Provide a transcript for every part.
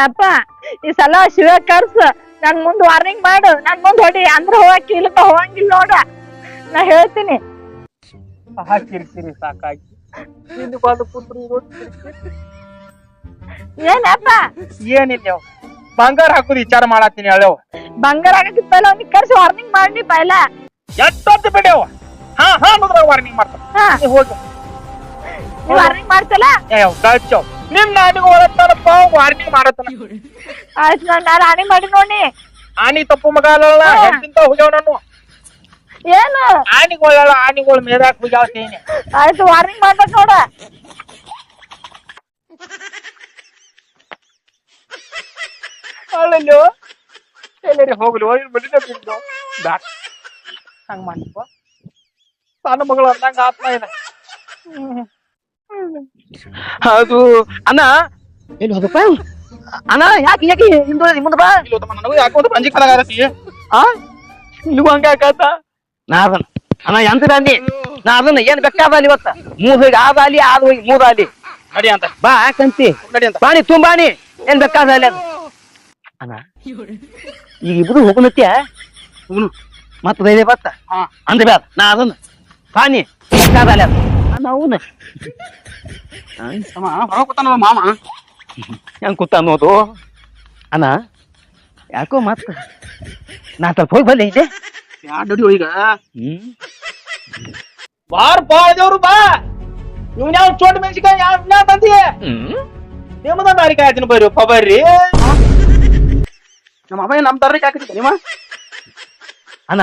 ಯಪ್ಪ ಈ ಸಲ ಶಿವ ಕರ್ಸ ನನ್ ಮುಂದ್ ವಾರ್ನಿಂಗ್ ಮಾಡು ನನ್ ಮುಂದ್ ಹೊಡಿ ಅಂದ್ರ ಹೋಗಕ್ಕೆ ಇಲ್ಲಕ ಹೋಗಂಗಿಲ್ಲ ನೋಡ ನಾ ಹೇಳ್ತೀನಿ. ಕಿರಿಕಿರಿ ಸಾಕಾಗಿ ನಿನ್ನ ಬಂದು ಕುಂತ್ರು ಏನಪ್ಪ ಏನಿಲ್ಲ ಬಂಗಾರ ಹಾಕುದು ವಿಚಾರ ಮಾಡತ್ತೀನಿ ಹೇಳವ. ಬಂಗಾರ ಆಗಕ್ಕೆ ಪೈಲ ಅವ್ನಿಗೆ ಕರ್ಸಿ ವಾರ್ನಿಂಗ್ ಮಾಡಿ ಪೈಲ ಎಷ್ಟೊತ್ತು ಬಿಡ್ಯವ. ಹಾ ಹಾ ಅನ್ನೋದ್ರಾಗ ವಾರ್ನಿಂಗ್ ಮಾಡ್ತಾನ. ಹಾ ಹೋಗಿ ವಾರ್ನಿಂಗ್ ಮಾಡ್ತಲ್ಲ ಗಾಚವ್ ನಿಮ್ ನಾನಿಗೆ ಹೊರತಾನಪ್ಪ ವಾರ್ನಿಂಗ್ ಮಾಡತ್ತಾನ. ಆಯ್ತು ನಾನು ಆಣಿ ಮಾಡಿ ನೋಡಿ. ಆನಿ ತಪ್ಪು ಮಗ ಅಲ್ಲ ಎಂತ ಹೋಗ್ಯಾವ ನಾನು. ಏನು ಆನಿಗಳ ಆನಿಗಳು ಮೇದಾಕ್ ಹೋಗ್ಯಾವ ಸೇನೆ. ಆಯ್ತು ವಾರ್ನಿಂಗ್ ಮಾಡ್ಬೇಕು ನೋಡ. ಅಲ್ಲೋ ಎಲ್ಲರಿ ಹೋಗ್ಲಿ ಹೋಗಿ ಬಡಿದ ಬಿದ್ದು ಬ್ಯಾಟ್ ಹಂಗ ಮಾಡಿಪ್ಪ ಸಣ್ಣ ಮಗಳು ಅಂದಂಗ ಆತ್ಮ ಇದೆ. ಅದು ಅಣ್ಣ ಎಲ್ಲಿ ಹೋದಪ್ಪ ಅಣ್ಣ ಯಾಕೆ ಯಾಕೆ ಹಿಂದೆ ಮುಂದೆ ಬಾ ನನಗೂ ಯಾಕೋ ಒಂದು ಪಂಜಿ ಕಲಾಗ ಆಗತ್ತಿ. ಆ ನಿನಗೂ ಹಂಗ ಆಕಾತ ನಾ ಅದನ್ನ ಅಣ್ಣ ಎಂತ ಅಂದಿ ನಾ ಅದನ್ನ ಏನ್ ಬೇಕಾದಲ್ಲಿ ಇವತ್ತ ಮೂದ್ ಹೋಗಿ ಆದಾಲಿ ಆದ್ ಹೋಗಿ ಮೂದಾಲಿ ನಡಿ ಅಂತ ಬಾ ಯಾಕಂತಿ ನಡಿ ಅಂತ ಬಾಣಿ ತುಂಬಾಣಿ ಏನ್ ಬೇಕಾದಲ್ಲಿ ಅದು ಅಣ್ಣ ಈಗ ಇಬ್ರು ಹೋಗುನತ್ಯ ಮತ್ತ ಧೈರ್ಯ ಬತ್ತ ಅಂದ ಬ್ಯಾದ ನಾ ಅದನ್ನ ಬಾಣಿ ಬೇಕಾದಲ್ಲಿ ಅದು ಅವನು ಮಾಮ ಹೆಂಗ್ ಕೂತ ಅನ್ನೋದು ಅಣ್ಣ ಯಾಕೋ ಮತ್ತ ನಾ ಸ್ವಲ್ಪ ಹೋಗಿ ಬಲ್ಲಿ ಇದೆ ಯಾರು ಈಗ ಬಾರ್ ಬಾ ದೇವ್ರು ಬಾ ಇವ್ನ ಯಾವ ಚೋಟ್ ಮೆಣಸಿಕಾಯಿ ಯಾವ ತಂದಿ ನಿಮ್ಮದ ತಾರೀಕು ಆಯ್ತೀನಿ ಬರ್ರಿಪ್ಪ ಬರ್ರಿ. ನಮ್ಮ ಅಮ್ಮ ನಮ್ ತಾರೀಕು ಹಾಕಿದ್ದೆ ನಿಮ್ಮ ಅಣ್ಣ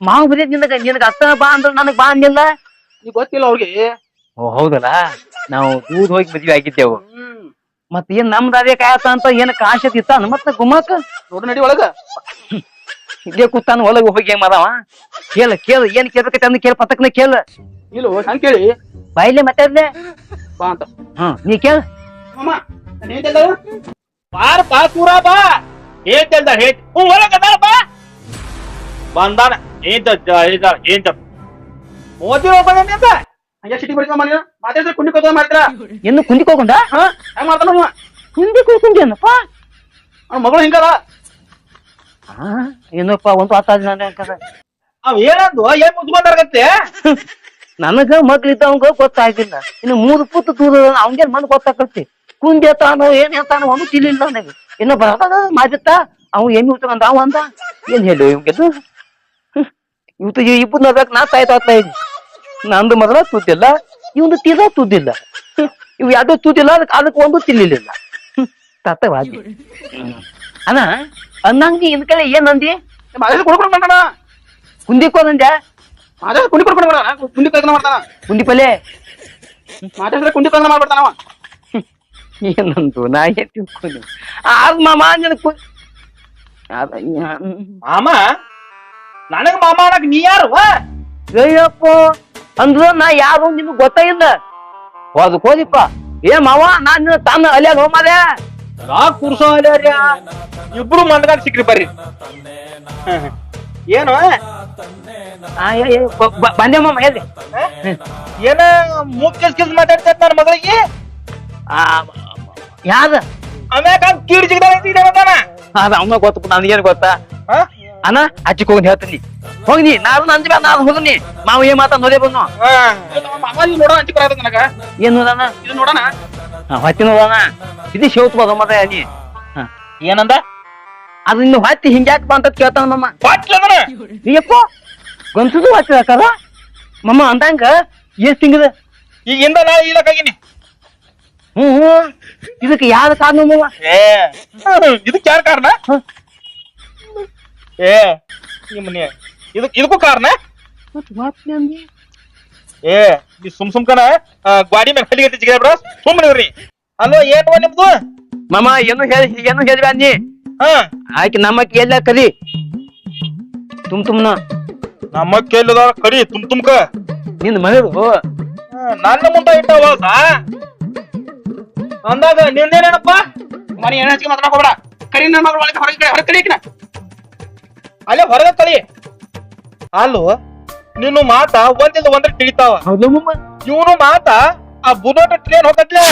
ಮಾವು ಬರೀ ನಿನಗ ಅತ್ತ ಬಾ ಅಂದ್ರ ನನಗ್ ಬಾ ಅಂದಿಲ್ಲ. ನೀವ್ ಗೊತ್ತಿಲ್ಲ ಅವ್ರಿಗೆ. ಓ ಹೌದಲ್ಲ ನಾವು ದೂದ್ ಹೋಗಿ ಮದ್ವೆ ಆಗಿದ್ದೆವು ಮತ್ ಏನ್ ನಮ್ದು ಅದೇ ಕಾಯತ್ತ ಅಂತ ಏನ್ ಕಾಶತ್ ಇತ್ತಾನ ಮತ್ತ ಗುಮ್ಮಕ್ಕ ನೋಡು ನಡಿ ಒಳಗ ಇಲ್ಲೇ ಕೂತಾನ ಒಳಗ ಹೋಗಿ ಹೆಂಗ್ ಮಾಡವ ಕೇಳ ಕೇಳ ಏನ್ ಕೇಳ್ಬೇಕೈತೆ ಅಂದ್ ಕೇಳ ಪತಕ್ನ ಕೇಳ ಇಲ್ಲ ಹಂಗ ಕೇಳಿ ಬಾಯಿಲೆ ಮಾತಾಡ್ಲೆ ಬಾ ಅಂತ. ನೀ ಕೇಳ ಬಾರ್ ಬಾ ಕೂರ ಬಾ ಹೇಳ್ತಲ್ದ ಹೇಳ್ ಒಳಗ ಬಾ ಬಂದಾನ ಏನ್ ಮೋದಿ ಹೋಗ್ಬಂದ ಅಂತ ಹಂಗೆ ಸಿಟಿ ಬಡಿಕ ಮನೆ ಮಾತಾಡಿದ್ರೆ ಕುಂಡಿ ಕೊತ್ತ ಮಾಡ್ತೀರಾ ಇನ್ನು ಕುಂದಿ ಹೋಗೊಂಡ ಹೆಂಗ್ ಮಾಡ್ತಾನ ನೀವು ಕುಂದಿ ಕುಂದಿನಪ್ಪ ಅವ್ನ ಮಗಳು ಹಿಂಗದ ಏನಪ್ಪ ಒಂದು ಆತಾದ ಅವ್ ಏನಂದು ಏನ್ ಮುದ್ಕೊಂಡಾಗತ್ತೆ ನನಗ ಮಕ್ಳಿದ್ದವಂಗ ಗೊತ್ತಾಗಿಲ್ಲ ಇನ್ನು 3 ಪುತ್ತು ತೂದ ಅವಂಗೇನ್ ಮನ್ ಗೊತ್ತಾಕತಿ ಕುಂದಿ ಎತ್ತಾನೋ ಏನ್ ಎತ್ತಾನೋ ಒಂದು ತಿಳಿಲ್ಲ ನನಗೆ ಇನ್ನು ಬರತಾನ ಮಾದಿತ್ತ ಅವ್ ಎಮ್ಮಿ ಉತ್ಕೊಂಡ ಅವ ಅಂದ ಏನ್ ಹೇಳು ಇವ್ಗೆದು ಇವತ್ತು ಇಬ್ಬರು ನೋಡ್ಬೇಕು ನಾ ಸಾಯ್ತಾ ಇದ್ನಿ ನಂದು ಮೊದಲ ತುದ್ದಿಲ್ಲ ಇವಂದು ತೀರ ತುದ್ದಿಲ್ಲ ಇವ್ ಎರಡು ತುದ್ದಿಲ್ಲ ಅದಕ್ಕೆ ಒಂದು ತಿನ್ಲಿಲ್ಲ ತತ್ತವಾದಿ ಅಣ್ಣ ಅನ್ನಂಗಿ ಇನ್ ಕಡೆ ಏನ್ ಅಂದಿ ಕುಡ್ಕೊಂಡು ಮಾಡ್ತಾನ ಕುಂದಿಕೋದಂದೆ ಕುಂಡಿ ಕೊಡ್ಕೊಂಡು ಕುಂಡಿ ಕಲ್ಕನ ಮಾಡ್ತಾನ ಕುಂದಿ ಪಲ್ಲೆ ಮಾತಾಡಿದ್ರೆ ಕುಂಡಿ ಕಲ್ಕನ ಮಾಡ್ಬಿಡ್ತಾನವ ಏನಂತು ನಾ ಏನ್ ತಿಳ್ಕೊಂಡು ಆದ್ ಮಾಮ ಮಾಮ ನನಗ ಮಾಮ ಅನ್ನಕ್ ನೀ ಯಾರು ಅಯ್ಯಪ್ಪ ಅಂದ್ರ ನಾ ಯಾರು ನಿಮ್ಗ್ ಗೊತ್ತಾಗಿಲ್ಲ ಹೋದಿಪ್ಪ ಏ ಮಾವ ನಾನ್ ತಾನ ಅಲ್ಯಾಗ ಹೋಮದೆ ಕುರ್ಸೋ ಇಬ್ರು ಮಂದಗಾಗ ಸಿಕ್ರಿ ಬರ್ರಿ ಏನು ಬಂದೆ ಮಾಮ ಹೇಳಿ ಏನ ಮೂಗ್ ಕಿಸ್ ಮಾತಾಡ್ತೈತ ನನ್ನ ಮಗಳಿಗೆ ಯಾವ್ದ ಆಮ್ಯಾಗ ಕೀಡ್ ಜಿಗ್ದಾನ ಅದ ಅವನ ಗೊತ್ತ ನನ್ಗೇನ್ ಗೊತ್ತಾ ಅಣ್ಣ ಹಚ್ಚಿಕ್ ಹೋಗಿ ಹೇಳ್ತೀನಿ ಹೋಗ್ನಿ ನಾನು ನಂದ ನಾನು ಹೋಗ್ನಿ ಮಾವ ಏನ್ ಮಾತಾ ನೋಡೇ ಬಂದು ನೋಡೋಣ ಹಂಚಿ ಬರ ನನಗ ಏನ್ ನೋಡಣ ಇದು ನೋಡೋಣ ಹೊತ್ತಿ ನೋಡೋಣ ಇದು ಶೇವತ್ ಮತ ನೀ ಏನಂದ ಅದು ಇನ್ನು ಹೊತ್ತಿ ಹಿಂಗ್ಯಾಕ್ ಬಾ ಅಂತ ಕೇಳ್ತಾನ ಮಮ್ಮ ನೀಯಪ್ಪ ಗಂಸದು ಹೊತ್ತಿ ಹಾಕಲ್ಲ ಮಮ್ಮ ಅಂದಂಗ ಎಷ್ಟ್ ತಿಂಗದ ಈಗಿಂದ ನಾ ಇಲ್ಲಕಾಗಿನಿ ಇದಕ್ಕೆ ಯಾವ್ದ ಕಾರಣ ಮಮ್ಮ ಇದಕ್ಕೆ ಯಾರ ಕಾರಣ ಏ ನಿಮ್ಮನೆ ಇದಕ್ಕೂ ಕಾರಣ ಏ ಈ ಸುಮ್ಕನ ಗಾಡಿ ಮೇಲೆ ಹಳ್ಳಿಗೆ ಜಿಗ ಬಿಡ ಸುಮ್ಮನಿವ್ರಿ ಅಲ್ಲೋ ಏನ್ವ ನಿಮ್ದು ಮಾಮ ಏನು ಹೇಳಿ ನೀ ಆಯ್ಕೆ ನಮ್ಮಕ್ಕೆ ಎಲ್ಲ ಕರಿ ತುಮ್ನ ನಮ್ಮ ಕೇಳಿದ ಕರಿ ತುಮ್ಕ ನಿಂದ ಮನೆದು ನನ್ನ ಮುಂದೆ ಇಟ್ಟವ ಅಂದಾಗ ನಿಂದೇನೇನಪ್ಪ ಮನೆ ಏನ ಹಚ್ಚಿಗೆ ಮಾತಾಡಕೋಬೇಡ ಕರಿ ನನ್ನ ಮಗಳು ಒಳಗೆ ಹೊರಗೆ ಕಳಿಕಿನ ಅಲ್ಲೇ ಹೊರಗೆ ಕಳಿ ಅಲ್ಲೋ ನೀನು ಮಾತ ಒಂದಿಲ್ಲ ಒಂದ್ರ ತಿಳಿತಾವ ಇವನು ಮಾತ ಆ ಬುಧೋಟ ಟ್ರೇನ್ ಹೋಗತ್ಲೆ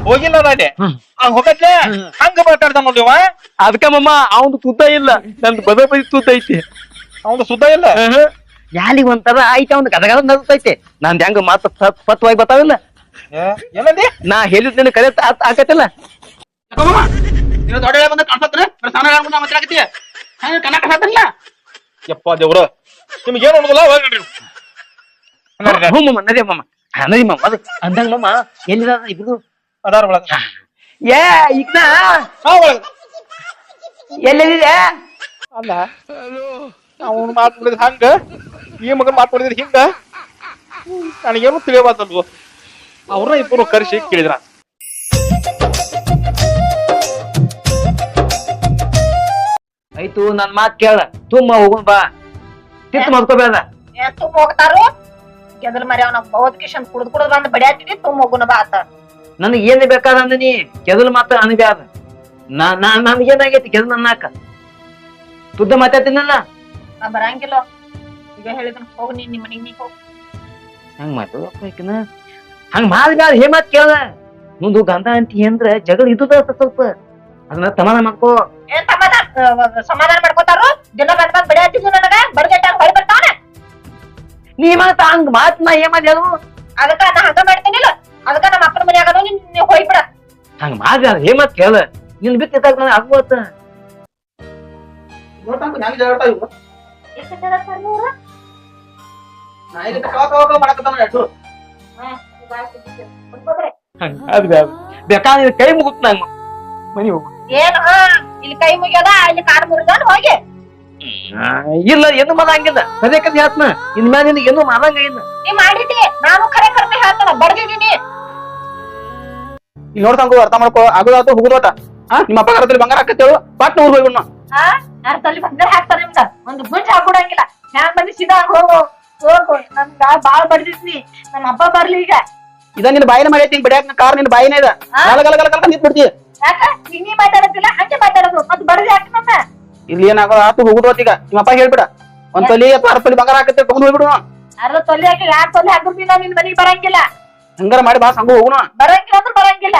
ಹೋಗಿಲ್ಲ ನಾಳೆ ಹ್ಮ್. ಹಂಗ ಹೋಗತ್ಲೆ ಹಂಗ ಮಾತಾಡ್ತಾನ ನೋಡಿ ಇವ ಅದಕ್ಕ ಮಮ್ಮ ಅವ್ನು ತುದ್ದ ಇಲ್ಲ ನಂದು ಬದಬದಿ ತುದ್ದ ಐತಿ ಅವ್ನು ಸುದ್ದ ಇಲ್ಲ ಯಾಲಿಗ್ ಒಂಥರ ಐತೆ ಅವ್ನು ಗದಗದ ನರ್ತೈತೆ ನಂದ್ ಹೆಂಗ ಮಾತು ಪತ್ವಾಗಿ ಬರ್ತಾವಿಲ್ಲ ಏನಂದಿ ನಾ ಹೇಳಿದ್ ನಿನ್ ಕರೆ ಆಗತ್ತಿಲ್ಲ ನೀನು ದೊಡ್ಡ ಬಂದ ಕಾಣ್ಸತ್ರ ಸ್ನಾನ ಮಾತಾಡಕತ್ತಿ ಹಂಗ ಕನ್ನ ಕಾಣತ್ತಿಲ್ಲ ಯಪ್ಪ ದೇವ್ರ ನಿಮ್ಗೆ ಏನು ಅನ್ನೋದಿಲ್ಲ ಹೋಗ್ರಿ ಹ್ಞೂ ಮಮ್ಮ ನದಿ ಮಮ್ಮ ನದಿ ಮಮ್ಮ ಅದು ಅಂದಂಗ ಮಮ್ಮ ಎಲ್ಲಿದ ಇಬ್ರು ಅದಾರ ಒಳಗ ಏ ಈಗ ಒಳಗ ಎಲ್ಲಿದೆ ಅಲ್ಲ ಅವನು ಮಾತಾಡಿದ್ ಹಂಗ ಈ ಮಗನ್ ಮಾತಾಡಿದ್ ಹಿಂಗ ನನಗೇನು ತಿಳಿಯಬಾರ್ದಲ್ವ ಅವ್ರನ್ನ ಇಬ್ಬರು ಕರೆಸಿ ಕೇಳಿದ್ರ ಆಯ್ತು ನನ್ ಮಾತ್ ಕೇಳ ತುಂಬ ಹೋಗುನ್ ಬಾ ತಿತ್ತು ಮಾಡ್ಕೋಬೇಡ ತುಂಬ ಹೋಗ್ತಾರು ಗೆದಲ್ ಮರಿ ಅವನ ಕಿಶನ್ ಕುಡ್ದ್ ಬಂದ್ ಬಡಿಯಾತಿದ್ವಿ ತುಂಬ ಹೋಗುನ ಬಾ ಆತ ನನಗ್ ಏನ್ ಬೇಕಾದ ನೀ ಕೆದಲ್ ಮಾತ್ರ ಅನ್ಬ್ಯಾದ ನನ್ಗೇನಾಗೈತಿ ಕೆದಲ್ ಅನ್ನಾಕ ತುದ್ದ ಮಾತಾಡ್ತೀನಲ್ಲ ನಾ ಬರಂಗಿಲ್ಲ ಈಗ ಹೇಳಿದನ್ ಹೋಗ್ ನೀನ್ ನಿಮ್ ಮನಿಗ್ ನೀ ಹೋಗ್ ಹಂಗ ಮಾತಾಡ್ಬೇಕಿನ ಹಂಗ ಮಾಡ್ಬ್ಯಾದ ಹೇ ಮಾತ್ ಕೇಳ ಮುಂದು ಗಂಧ ಅಂತಿ ಅಂದ್ರ ಜಗಳ ಇದ್ದ ಸ್ವಲ್ಪ ಅದನ್ನ ಸಮಾಧಾನ ಮಾಡ್ಕೋ ಏನ್ ಸಮಾಧಾನ ಮಾಡ್ಕೋತಾರು ದಿನ ಬಂದ್ ಬಂದ್ ಬಡಿಯಾತಿದ್ವಿ ನನಗ ಬಡ್ಗೆಟ್ಟಾಗ ಹೊಳಿ ಬರ್ತಾವನ ನೀ ಮಾತ ಹಂಗ ಮಾತ್ ನಾ ಏನ್ ಮಾಡಿ ಹೇಳು ಅದಕ್ಕ ನಾ ಹಂಗ ಮಾಡ್ತೇನಿಲ್ಲ ಅದಕ್ಕ ನಮ್ಮ ಅಪ್ಪನ ಮನ್ಯಾಗ ನೀನ್ ಹೋಗ್ಬಿಡ ಹಂಗ ಮಾಡ್ಬ್ಯಾದ ಹೇ ಮಾತ್ ಕೇಳ ನಿನ್ ಬಿತ್ತಿದ್ದಾಗ ನನಗೆ ಆಗ್ಬೋತ ಬೇಕಾದ್ರೆ ಕೈ ಮುಗುತ್ ನಂಗ ಮನಿ ಹೋಗು ಏನ್ ಇಲ್ಲಿ ಕೈ ಮುಗ್ಯದ ಇಲ್ಲಿ ಕಾಲ್ ಮುರಿದಾನ ಹೋಗಿ ಇಲ್ಲ ಏನು ಮಾಡಂಗಿಲ್ಲ ಅದೇ ಕದ್ ಹೇಳ್ತನ ಇನ್ ಮ್ಯಾಲ ನಿನಗೆ ಏನು ಮಾಡಂಗ ಇಲ್ಲ ನೀ ಮಾಡಿದಿ ನಾನು ಖರೆ ಖರೆ ಹೇಳ್ತಾನ ಬಡ್ದಿದೀನಿ ಈಗ ನೋಡ್ತಂಗು ಅರ್ಥ ಮಾಡ್ಕೋ ಆಗೋದಾತು ಹೋಗುದಾಟ ನಿಮ್ಮ ಅಪ್ಪ ಕರದಲ್ಲಿ ಬಂಗಾರ ಹಾಕತ್ತೇಳು ಪಾಟ್ ಊರ್ ಹೋಗ್ಬಿಡ್ನ ಅರ್ಥಲ್ಲಿ ಬಂಗಾರ ಹಾಕ್ತಾರೆ ನಿಮ್ಗ ಒಂದು ಗುಂಜ ಹಾಕೊಡಂಗಿಲ್ಲ ಹ್ಯಾಂಗ ಬಂದಿ ಸೀದಾ ಹೋಗು ಹೋಗು ನಮ್ಗ ಬಾಳ್ ಬಡ್ದಿದ್ನಿ ನಮ್ಮ ಅಪ್ಪ ಬರ್ಲಿ ಈಗ ಇದ ನಿನ್ ಬಾಯಿನ ಮಾಡೈತಿ ಬಡಿಯಾಕ ಕಾರ್ ನಿನ್ ಬಾಯಿನ ಇದ ಗಲ ನಿಂತ್ ಬಿಡ್ತಿ ಯಾಕ ಹಿಂಗಿ ಮಾತಾಡತ್ತಿಲ್ಲ ಹಂಗೆ ಮಾತಾಡೋದು ಮತ್ ಬಡ್ದಿ ಹಾಕಿ ನನ್ನ ಇಲ್ಲಿ ಏನಾಗೋ ಆತು ಹೋಗುದೋತ್ ಈಗ ನಿಮ್ಮ ಅಪ್ಪ ಹೇಳ್ಬಿಡ ಒಂದ್ ತೊಲಿ ಅಥವಾ 6 ತೊಲಿ ಬಂಗಾರ ಹಾಕತ್ತೆ ತಗೊಂಡ್ ಹೋಗ್ಬಿಡು ಅರ್ಧ ತೊಲಿ ಹಾಕಿ 2 ತೊಲಿ ಹಾಕಿರ್ತೀನಿ ನಿನ್ ಮನಿಗ್ ಬರಂಗಿಲ್ಲ ಹಂಗಾರ ಮಾಡಿ ಬಾ ಸಂಗು ಹೋಗುಣ ಬರಂಗಿಲ್ಲ ಅಂದ್ರೆ ಬರಂಗಿಲ್ಲ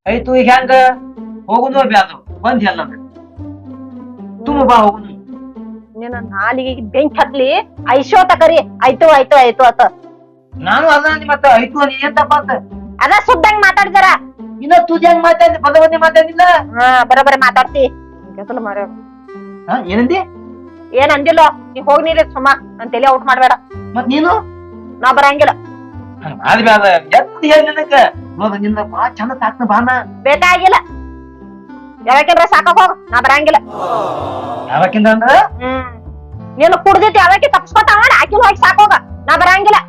ಆಯ್ತು ಈಗ ಹೆಂಗ ಹೋಗುದು ಬ್ಯಾದು ಬಂದ್ ಎಲ್ಲ ತುಂಬ ಬಾ ಹೋಗುದು ನೀನ ನಾಲಿಗೆ ಬೆಂಕಿ ಹತ್ಲಿ ಐಶೋ ತಕರಿ ಆಯ್ತು ಆಯ್ತು ಆಯ್ತು ಆತ ನಾನು ಅದ ಮತ್ತ ಆಯ್ತು ನೀ ಏನ್ ತಪ್ಪಾತ ಅದ ಸುದ್ದಂಗ್ ಮಾತಾಡ್ತಾರ ಇನ್ನ ತುಜಂಗ್ ಮಾತಾಡಿ ಪದವನ್ನೇ ಮಾತಾಡಿಲ್ಲ ಬರೋಬರ ಮಾತಾಡ್ತಿ ಕೆಸಲು ಮಾರ್ಯಾವ ಏನಂದಿ ಏನ್ ಅಂದಿಲ್ಲ ನೀ ಹೋಗ್ ನೀರಿ ಸುಮ್ಮ ನನ್ ತಲೆ ಔಟ್ ಮಾಡ್ಬೇಡ ಮತ್ ನೀನು ನಾ ಬರಂಗಿಲ್ಲ ಅದ್ ಬ್ಯಾದ ಎತ್ತ ಹೇಳಿ ನನಗ ನೋಡ ನಿನ್ನ ಬಾ ಚಂದ ತಾಕ್ನ ಬಾನ ಬೇಕಾಗಿಲ್ಲ ಯಾವಕ್ಕಿಂದ್ರ ಸಾಕಾಗ ಹೋಗ ನಾ ಬರಂಗಿಲ್ಲ ಯಾವಕ್ಕಿಂದ ಅಂದ್ರ ನೀನು ಕುಡ್ದಿತ್ತು ಯಾವಕ್ಕೆ ತಪ್ಸ್ಕೊತಾವ ಆಕಿನ ಹೋಗಿ ಸಾಕೋಗ ನಾ ಬರಂಗಿಲ್ಲ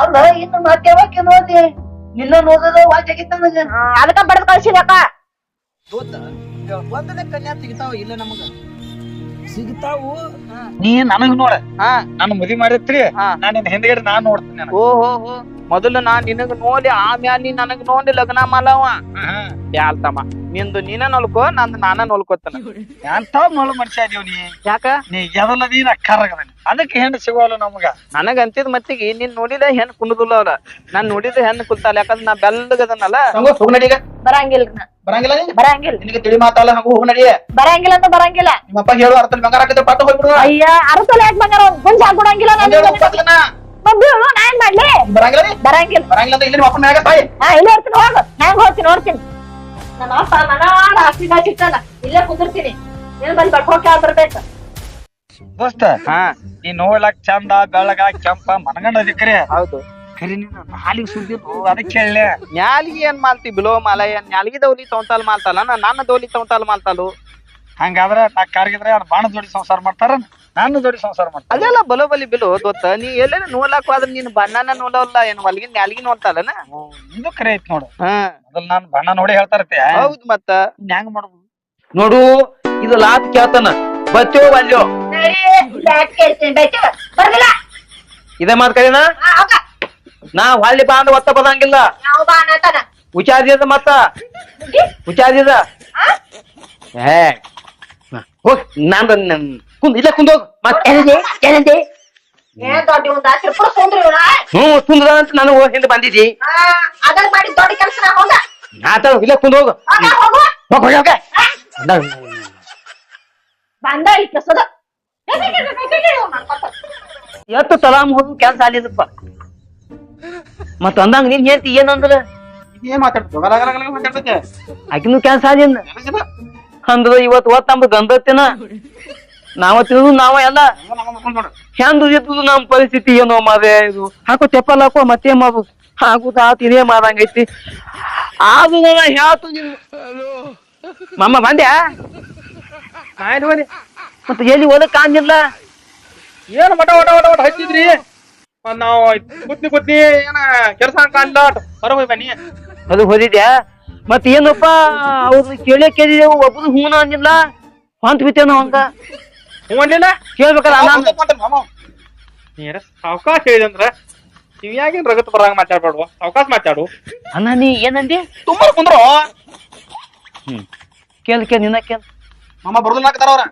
ಅಲ್ಲ ಇನ್ನು ಮತ್ತೆ ಯಾವಕ್ಕೆ ನೋದಿ ನಿನ್ನ ನೋದದ ವಾಚಾಗಿತ್ತ ನನಗ ಅದಕ್ಕ ಬಡದ್ ಕಳ್ಸಿದಕ್ಕ ಒಂದನೇ ಕನ್ಯಾ ಸಿಗ್ತಾವ ಇಲ್ಲ ನಮಗ ಸಿಗ್ತಾವು ನೀ ನನಗ್ ನೋಡ ನಾನು ಮದ್ವಿ ಮಾಡಿರ್ತೀರಿ ನಾನು ನಿನ್ನ ಹಿಂದ್ಗಡೆ ನಾನ್ ನೋಡ್ತೀನಿ ಓಹೋ ಮೊದಲು ನಾನ್ ನಿನಗ ನೋಡಿ ಆಮ್ಯಾಲ ನೀ ನನಗ್ ನೋಡಿ ಲಗ್ನ ಮಾಡವ ಬ್ಯಾಲ್ತಮ್ಮ ನಿಂದು ನೀನ ನೋಲ್ಕೋ ನಂದು ನಾನ ನೋಲ್ಕೋತಾನ ಎಂತ ನೋಳು ಮನುಷ್ಯ ಇದೀವ್ ನೀ ಯಾಕ ನೀ ಎದಲ್ಲದಿ ಅಕ್ಕಾರಾಗದನಿ ಅದಕ್ಕೆ ಹೆಣ್ಣು ಸಿಗೋಲ್ಲ ನಮಗ ನನಗ ಅಂತಿದ್ ಮತ್ತಿಗೆ ನೀನ್ ನೋಡಿದ ಹೆಣ್ ಕುಣುದಿಲ್ಲ ಅವ್ರ ನಾನ್ ನೋಡಿದ ಹೆಣ್ ಕುಲ್ತಾಳ ಯಾಕಂದ್ರ ನಾ ಬೆಲ್ಲಗದನಲ್ಲ ಹೋಗ್ ನಡಿಗ ಬರಂಗಿಲ್ಲ ಬರಂಗಿಲ್ಲ ನೀ ಬರಂಗಿಲ್ಲ ನಿನಗೆ ತಿಳಿ ಮಾತಲ್ಲ ಹಂಗ ಹೋಗ್ ನಡಿ ಬರಂಗಿಲ್ಲ ಅಂತ ಬರಂಗಿಲ್ಲ ನಿಮ್ಮಪ್ಪ ಹೇಳು ಅರ್ಥದಲ್ಲಿ ಬಂಗಾರ ಹಾಕಿದ್ರೆ ಪಾಠ ಹೋಗ್ಬಿಡು ಅಯ್ಯ ಅರಸಲ ಯಾಕೆ ಬಂಗಾರ ಗುಂಜ್ ಹಾಕೊಡಂಗಿಲ್ಲ ನಾ ಏನ್ ಮಾಡ್ಲಿ ಬರಂಗಿಲ್ಲ ನೀ ಬರಂಗಿಲ್ಲ ಬರಂಗಿಲ್ಲ ಅಂತ ಇಲ್ಲಿ ನಿಮ್ಮ ಅಪ್ಪನ ಮ್ಯಾಗ ತಾಯಿ ಇಲ್ಲೇ ಇರ್ತೀನಿ ಹೋಗ ಹೆಂಗ್ ಹೋಗ್ತೀನಿ ನೋಡ್ತೀನಿ ನಮ್ಮ ಅಪ್ಪ ಮನಾಡ ಆಸ್ತಿಗ ಸಿಗ್ತಾನ ಇಲ್ಲೇ ಕುಂದಿರ್ತೀನಿ ನೀನ್ ಬಂದ್ ಬಡ್ಕೋಕ್ ಯಾವ್ ಬರ್ಬೇಕು ದೋಸ್ತ ನೀ ನೋಡ್ಲಕ್ ಚಂದ ಬೆಳಗ ಕೆಂಪ ಮನಗಂಡ ಅದಿಕ್ರಿ ಹೌದು ಖರಿ ನೀನು ನಾಲಿಗೆ ಸುದ್ದಿದ್ದು ಅದಕ್ಕೆ ಹೇಳಲೆ ನ್ಯಾಲಿಗೆ ಏನ್ ಮಾಡ್ತಿ ಬಿಲೋ ಮಾಲ ಏನ್ ನ್ಯಾಲಿಗೆ ದೌಲಿ ತಗೊಂತಾಲ್ ಮಾಡ್ತಾಲ ನನ್ನ ದೌಲಿ ತಗೊಂತಾಲ್ ಮಾಡ್ತಾಲು ಹಂಗಾದ್ರ ನಾ ಕಾರ್ಗಿದ್ರೆ ಅವ್ರ ಬಾಣ ಜೋಡಿ ಸಂಸಾರ ಮಾಡ್ತಾರ ನಾನು ಜೋಡಿ ಸಂಸಾರ ಮಾಡ್ತಾರ ಅದೆಲ್ಲ ಬಲಿ ಬಿಲು ಗೊತ್ತ ನೀ ಎಲ್ಲೇನ ನೋಡ್ಲಾಕ್ ಹೋದ್ರ ನೀನ್ ಬಣ್ಣನ ನೋಡವಲ್ಲ ಏನ್ ಹೊಲ್ಗಿನ ನ್ಯಾಲಿಗೆ ನೋಡ್ತಾಲನ ಇದು ಕರೆ ಐತ್ ನೋಡು ಹಾ ಮೊದಲ್ ನಾನ್ ಬಣ್ಣ ನೋಡಿ ಹೇಳ್ತಾರತ್ತೆ ಹೌದ್ ಮತ್ತ ಹೆಂಗ್ ಮಾಡುದು ನೋಡು ಇದು ಲಾತ್ ಕೇಳ್ತಾನ ಬಚ್ಚೋ ಬಲ್ಯೋ ಬರ್ದಿಲ್ಲ ಇದೇ ಮಾತ್ ಕರೀನಾ ನಾ ಹೊಳ್ಳಿ ಬಾ ಅಂದ್ ಒತ್ತ ಬರಂಗಿಲ್ಲ ಯಾವ ಬಾ ಅನ್ನತಾನ ಹುಚಾರಿದ ಮತ್ತ ಹುಚಾರಿದ ಏ ಹೋಗ್ ನಾನ್ ಕುಂದ್ ಇಲ್ಲ ಕುಂದ್ ಹೋಗ್ ಮತ್ ಏನಂದೆ ಏನ್ ದೊಡ್ಡ ಒಂದ್ ತ್ರಿಪುರ ಸುಂದ್ರಿ ಇವ್ನ. ಕುಂದ್ರ ಅಂತ ನಾನು ಹಿಂದೆ ಬಂದಿದ್ದಿ ಅದನ್ನ ಮಾಡಿ ದೊಡ್ಡ ಕೆಲಸ ಹೋಗ ಆತ ಇಲ್ಲ ಕುಂದ್ ಹೋಗು ಹೋಗು ಹೋಗ್ ಹೋಗ್ ಹೋಗ್. ಬಂದ ಈ ಕೆಸದ ಎಷ್ಟು ಸಲಾಮ್ ಹೋಗು ಕೆಲ್ಸ ಆಲಿದಪ್ಪ ಮತ್ತ ಅಂದಂಗ ನೀನ್ ಹೇಳ್ತಿ ಏನಂದ್ರ ಏನ್ ಮಾತಾಡ್ತು ಮಾತಾಡ್ತೈತೆ ಆಕಿನೂ ಕೆಲ್ಸ ಆಲಿಂದ ಅಂದ್ರ ಇವತ್ ನಮ್ದು ಗಂಧತ್ತಿನ ನಾವ ತಿಳಿದು ನಾವ ಎಲ್ಲ ಹೆಂದು ಇದ್ದು ನಮ್ ಪರಿಸ್ಥಿತಿ ಏನೋ ಮಾರೇ ಇದು ಹಾಕೋ ಚಪ್ಪಲ್ ಹಾಕೋ ಮತ್ತೆ ಮಾಡು ಹಾಕುದ ಆತ ಇದೇ ಮಾರಂಗೈತಿ ಅದು ಹೇಳ್ತು ನೀನು ಮಮ್ಮ ಬಂದ್ಯಾ ಮತ್ತೆ ಎಲ್ಲಿ ಹೊಲಕ್ ಕಾಣಿಲ್ಲ ಏನ್ ಮಟ ಒಟ ಒಟ ಒಟ ಹಚ್ಚಿದ್ರಿ ನಾವ್ ಗುದ್ನಿ ಏನ ಕೆಲಸ ಕಾಣ್ಲ ಹೊರಗೆ ಬನ್ನಿ ಅದು ಹೋದಿದ್ಯಾ ಮತ್ ಏನಪ್ಪ ಅವ್ರನ್ನ ಕೇಳಿದೆವು ಒಬ್ಬರು ಹೂನ ಅಂದಿಲ್ಲ ಹೊಂಟ್ ಬಿತ್ತೇನೋ ಹಂಗ ಹೂವನ್ಲಿಲ್ಲ ಕೇಳ್ಬೇಕಲ್ಲ ನೀರ ಸಾವಕಾಶ ಹೇಳಿದಂದ್ರ ಕಿವಿಯಾಗಿನ್ ರಗತ್ ಬರಂಗ ಮಾತಾಡ್ಬೇಡ್ವ ಸಾವಕಾಶ ಮಾತಾಡು ಅಣ್ಣ ನೀ ಏನಂದಿ ತುಂಬಾ ಕುಂದ್ರು ಕೇಳ್ ನಿನ್ನ ಕೇಳ್ ಮಾಮ ಬರ್ದಲ್ ಹಾಕ್ತಾರ ಅವ್ರ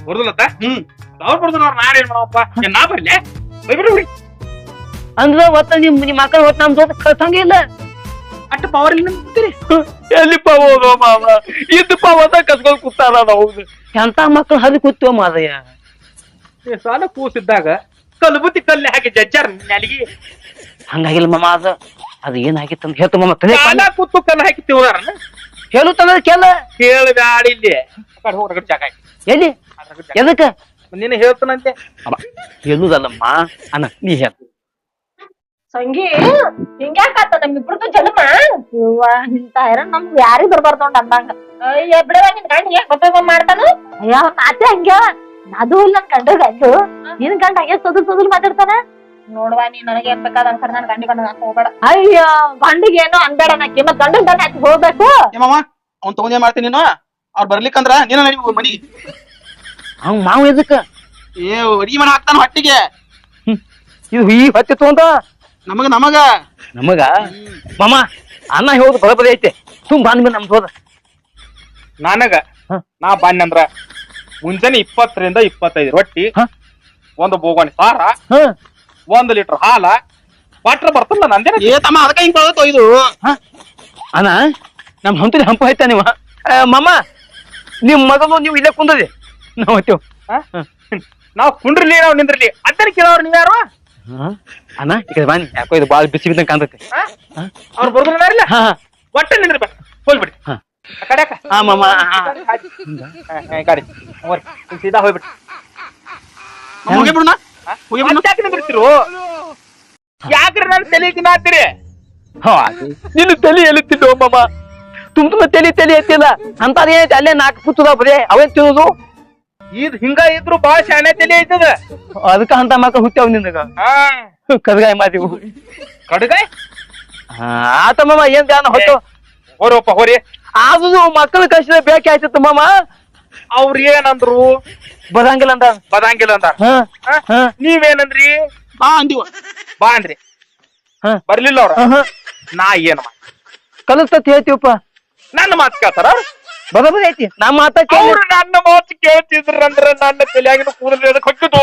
ಬರ್ದಲತ್ತ ಅವ್ರು ಬರ್ದಲ್ ಅವ್ರ ನಾನ್ ಏನ್ ಮಾಡಪ್ಪ ನಾ ಬರ್ಲೆ ಬಿಡ್ರಿ ಅಂದ್ರ ಒತ್ತ ನಿಮ್ ಮಕ್ಕಳ ಹೊತ್ತ ನಮ್ ಜೊತೆ ಕಳ್ಸಂಗಿಲ್ಲ ಅಟ್ಟ ಪವರ್ ಇಲ್ಲಿ ನಿಂತೀರಿ ಎಲ್ಲಿಪ್ಪ ಹೋಗೋ ಮಾವ ಇದ್ದಪ್ಪ ಹೊಸ ಕಸ್ಕೊಂಡ್ ಕೂತಾರ ಹೌದು ಎಂತ ಮಕ್ಕಳು ಹರಿ ಕೂತೋ ಮಾದಯ್ಯ ಸಾಲ ಕೂಸಿದ್ದಾಗ ಕಲ್ಬುತ್ತಿ ಕಲ್ಲೆ ಹಾಕಿ ಜಜ್ಜಾರ ನೆಲಗಿ ಹಂಗಾಗಿಲ್ಲ ಮಾಮ ಅದು ಏನಾಗಿತ್ತು ಅಂತ ಹೇಳ್ತು ಮಾಮ ಸಾಲ ಕೂತು ಕಲ್ಲು ಹಾಕಿ ತಿವ್ದಾರನ ಹೇಳುತ್ತಂದ್ರ ಕೇಳ ಕೇಳಬ್ಯಾಡ ಇಲ್ಲಿ ಕಡೆ ಹೋಗಿ ರಗಡ್ ಜಾಗ ಎಲ್ಲಿ ಎದಕ್ಕ ನೀನು ಹೇಳ್ತಾನಂತೆ ಹೇಳುದಲ್ಲಮ್ಮ ಅಣ್ಣ ನೀ ಹೇಳ ಸಂಗಿ ಹಿಂಗ್ಯಾಕಾತ ನಮ್ಮಿಬ್ರದ್ದು ಜನ್ಮ ಇವ್ವ ಇಂತ ಹೈರಾಣ ನಮ್ಗ್ ಯಾರಿಗ್ ಬರ್ಬಾರ್ದು ನೋಡ್ ಅಂದಂಗ ಅಯ್ಯ ಬಿಡವ ನಿನ್ ಗಂಡ ಯಾಕೆ ಗೊತ್ತ ಮಾಡ್ತಾನ ಅಯ್ಯ ಮಾತೆ ಹಂಗ್ಯಾವ ಅದು ಇಲ್ಲ ನನ್ ಗಂಡ ಗಂಡು ನಿನ್ ಗಂಡ ಹಂಗೆ ಸೊದಲ್ ಮಾತಾಡ್ತಾನ ನೋಡ್ವಾ ನೀ ನನಗೆ ಏನ್ ಬೇಕಾದಂಗ ಕರ್ ನನ್ ಗಂಡಿ ಬಂದ ಹೋಗ್ಬೇಡ ಅಯ್ಯ ಗಂಡಿಗೆ ಏನೋ ಅನ್ಬೇಡ ನಾಕಿ ಮತ್ ಗಂಡನ್ ಬಂದ ಆಕಿ ಹೋಗ್ಬೇಕು ಮಾಮ ಅವ್ನ್ ತಗೊಂಡ್ ಏನ್ ಮಾಡ್ತೀನಿ ನೀನು ಅವ್ರು ಬರ್ಲಿಕ್ಕಂದ್ರ ನೀನ ನಡಿ ಮನಿಗೆ ಅವ್ ಮಾವ ಎದಕ್ಕ ಏ ಅಡಿಗೆ ಮನೆ ಹಾಕ್ತಾನ ಹೊಟ್ಟಿಗೆ ಇದು ಈ ಹೊತ್ತೆ ತಗೊಂಡ ನಮಗ ನಮಗ ಮಾಮ ಅನ್ನ ಹೇಳುದು ಬರಬರಿ ಐತೆ ಸುಮ್ ಬಂದ್ಮೇಲೆ ನಮ್ದು ಹೋದ ನನಗ ನಾ ಬಾನ್ಯ ಅಂದ್ರ ಮುಂಜಾನೆ 20 ರಿಂದ 25 ರೊಟ್ಟಿ ಒಂದು ಬೋಗಣಿ ಸಾರ 1 ಲೀಟರ್ ಹಾಲ ವಾಟ್ರ್ ಬರ್ತಲ್ಲ ನಂದೇನ ಏ ತಮ್ಮ ಅದಕ್ಕ ಹಿಂಗ್ ಬರೋದು ಇದು ಅಣ್ಣ ನಮ್ ಹಂತಲಿ ಹಂಪ ಐತ ನೀವ ಮಾಮ ನಿಮ್ ಮಗನು ನೀವು ಇಲ್ಲೇ ಕುಂದದಿ ನಾವ್ ಹೋಗ್ತೇವ್ ನಾವ್ ಕುಂಡ್ರಿಲಿ ನಾವ್ ನಿಂದ್ರಲಿ ಅದನ್ನ ಕೇಳೋರು ನೀವ್ ಯಾರು ಅಣ್ಣ ಈಗ ಬನ್ನಿ ಯಾಕೋ ಇದು ಬಾಳ ಬಿಸಿ ಬಿದ್ದಂಗ ಕಾಣ್ತೈತಿ ಅವ್ರು ಬರ್ದಿಲ್ಲ ಒಟ್ಟ ನಿಂದ್ರಿ ಬಾ ಹೋಗ್ಬಿಡಿ ಕಡೆಕ ಮಾಮ ಗಾಡಿ ಸೀದಾ ಹೋಗ್ಬಿಡಿ ಹೋಗಿಬಿಡೋಣ ಯಾಕೆ ನಿಂದಿರ್ತಿರು ಯಾಕ್ರಿ ನಾನು ತಲೆ ತಿನ್ನಾತ್ತೀರಿ ನಿನ್ನ ತಲೆ ಎಲ್ಲಿತ್ತಿದ್ದು ಮಾಮ ತುಂಬ ತಲೆ ಐತಿಲ್ಲ ಅಂತಾರ ಏನೈತಿ ಅಲ್ಲೇ 4 ಪುತ್ತದ ಬರೇ ಅವೇನ್ ತಿನ್ನೋದು ಇದ್ ಹಿಂಗ ಇದ್ರು ಬಾಳ ಶಾಣೆ ತಲೆ ಐತದ ಅದಕ್ಕ ಅಂತ ಮಕ್ಕಳು ಹುಟ್ಟ್ಯಾವ ನಿನಗ ಕದ್ಗಾಯ ಮಾದಿವು ಕಡ್ಗಾಯ್ ಆತ ಮಾಮ ಏನ್ ಧ್ಯಾನ ಹೊತ್ತು ಹೋರಪ್ಪ ಹೋರಿ ಅದು ಮಕ್ಕಳ ಕಷ್ಟ ಬೇಕೇ ಆಯ್ತಿತ್ತು ಮಾಮ ಅವ್ರ ಏನಂದ್ರು ಬರಂಗಿಲ್ಲ ಅಂದ ಬದಂಗಿಲ್ಲ ಅಂದ ನೀವೇನಂದ್ರಿ ಬಾ ಅಂದಿವ ಬಾ ಅಂದ್ರಿ ಬರ್ಲಿಲ್ಲ ಅವ್ರ ನಾ ಏನ್ ಕಲಿಸ್ತತ್ ಹೇಳ್ತೀವಪ್ಪ ನನ್ನ ಮಾತು ಕೇಳ್ತಾರ ಬರೋಬರಿ ಐತಿ ನಮ್ಮ ಮಾತ ಅವ್ರು ನನ್ನ ಮಾತು ಕೇಳ್ತಿದ್ರಂದ್ರ ನನ್ನ ತಲೆಯಾಗಿನ ಕೂದಲು ಹೊಕ್ಕಿದ್ದು